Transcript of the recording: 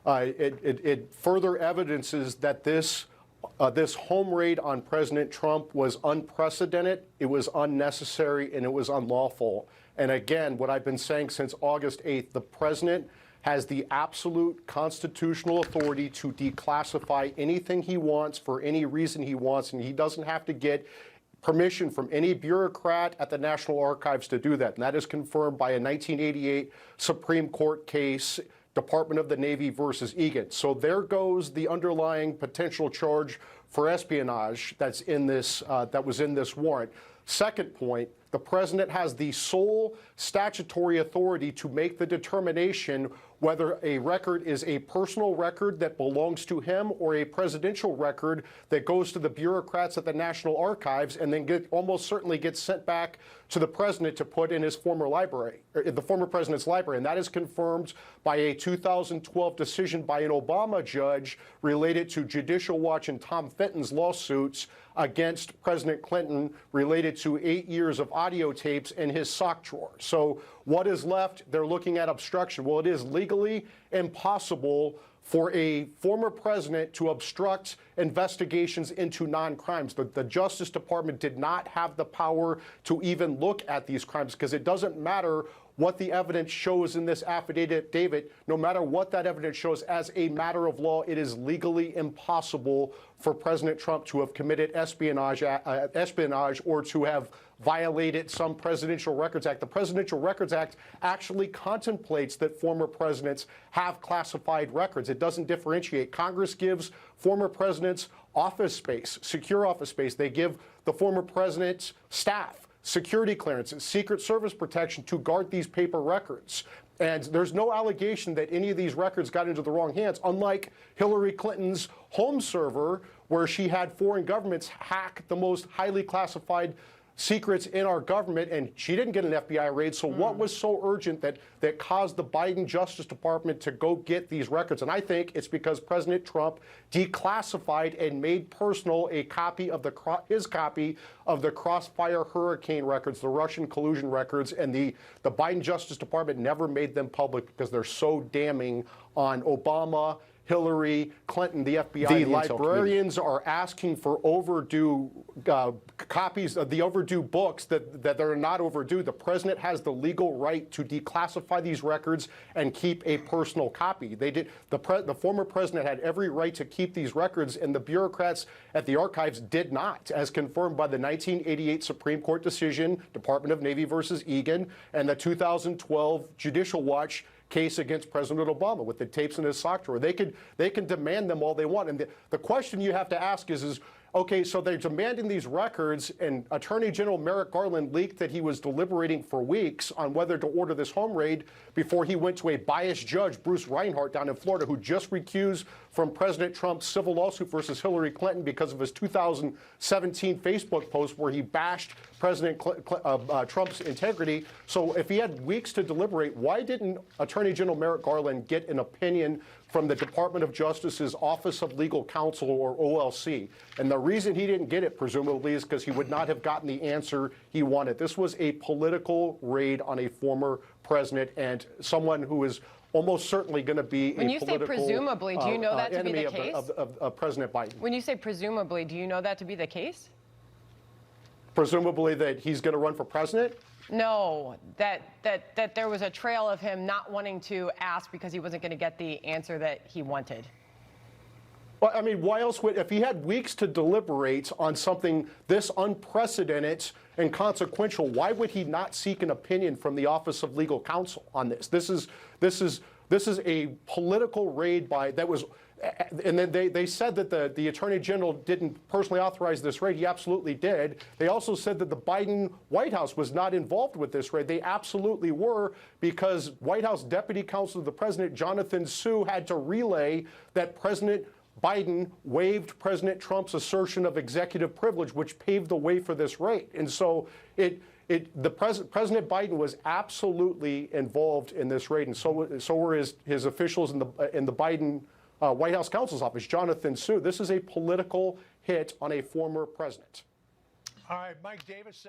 It further evidences that this home raid on President Trump was unprecedented, it was unnecessary, and it was unlawful. And again, what I've been saying since August 8th, the president has the absolute constitutional authority to declassify anything he wants for any reason he wants, and he doesn't have to get permission from any bureaucrat at the National Archives to do that. And that is confirmed by a 1988 Supreme Court case, Department of the Navy versus Egan. So there goes the underlying potential charge for espionage that's in this, that was in this warrant. Second point, the president has the sole statutory authority to make the determination whether a record is a personal record that belongs to him or a presidential record that goes to the bureaucrats at the National Archives and then almost certainly gets sent back to the president to put in his former library, or the former president's library. And that is confirmed by a 2012 decision by an Obama judge related to Judicial Watch and Tom Fenton's lawsuits against President Clinton related to 8 years of audio tapes in his sock drawer. So what is left? They're looking at obstruction. Well, it is legally impossible for a former president to obstruct investigations into non-crimes. The Justice Department did not have the power to even look at these crimes because it doesn't matter what the evidence shows in this affidavit. No matter what that evidence shows, as a matter of law, it is legally impossible for President Trump to have committed espionage or to have violated some Presidential Records Act. The Presidential Records Act actually contemplates that former presidents have classified records. It doesn't differentiate. Congress gives former presidents office space, secure office space. They give the former president's staff security clearances, Secret Service protection to guard these paper records. And there's no allegation that any of these records got into the wrong hands, unlike Hillary Clinton's home server, where she had foreign governments hack the most highly classified secrets in our government, and she didn't get an FBI raid. So what was so urgent that caused the Biden Justice Department to go get these records? And I think it's because President Trump declassified and made personal a copy of his copy of the Crossfire Hurricane records, the Russian collusion records, and the Biden Justice Department never made them public because they're so damning on Obama, Hillary Clinton, the FBI. The librarians are asking for overdue copies of the overdue books that are not overdue. The president has the legal right to declassify these records and keep a personal copy. They did. The former president had every right to keep these records, and the bureaucrats at the archives did not, as confirmed by the 1988 Supreme Court decision, Department of Navy versus Egan, and the 2012 Judicial Watch case against President Obama with the tapes in his sock drawer. They can demand them all they want. And the question you have to ask is, okay, so they're demanding these records, and Attorney General Merrick Garland leaked that he was deliberating for weeks on whether to order this home raid before he went to a biased judge, Bruce Reinhart, down in Florida, who just recused from President Trump's civil lawsuit versus Hillary Clinton because of his 2017 Facebook post where he bashed President Trump's integrity. So if he had weeks to deliberate, why didn't Attorney General Merrick Garland get an opinion from the Department of Justice's Office of Legal Counsel, or OLC? And the reason he didn't get it, presumably, is because he would not have gotten the answer he wanted. This was a political raid on a former president and someone who is almost certainly going to be when you say presumably, do you know that to be the case? Of President Biden. When you say presumably, do you know that to be the case? Presumably that he's going to run for president? No, that there was a trail of him not wanting to ask because he wasn't going to get the answer that he wanted. Well, I mean, why else would, if he had weeks to deliberate on something this unprecedented and consequential, why would he not seek an opinion from the Office of Legal Counsel on this? This is a political raid that was. And then they said that the Attorney General didn't personally authorize this raid. He absolutely did. They also said that the Biden White House was not involved with this raid. They absolutely were, because White House Deputy Counsel to the President, Jonathan Sue, had to relay that President Biden waived President Trump's assertion of executive privilege, which paved the way for this raid. And so President Biden was absolutely involved in this raid, and so were his officials in the Biden White House counsel's office, Jonathan Sue. This is a political hit on a former president. All right, Mike Davis.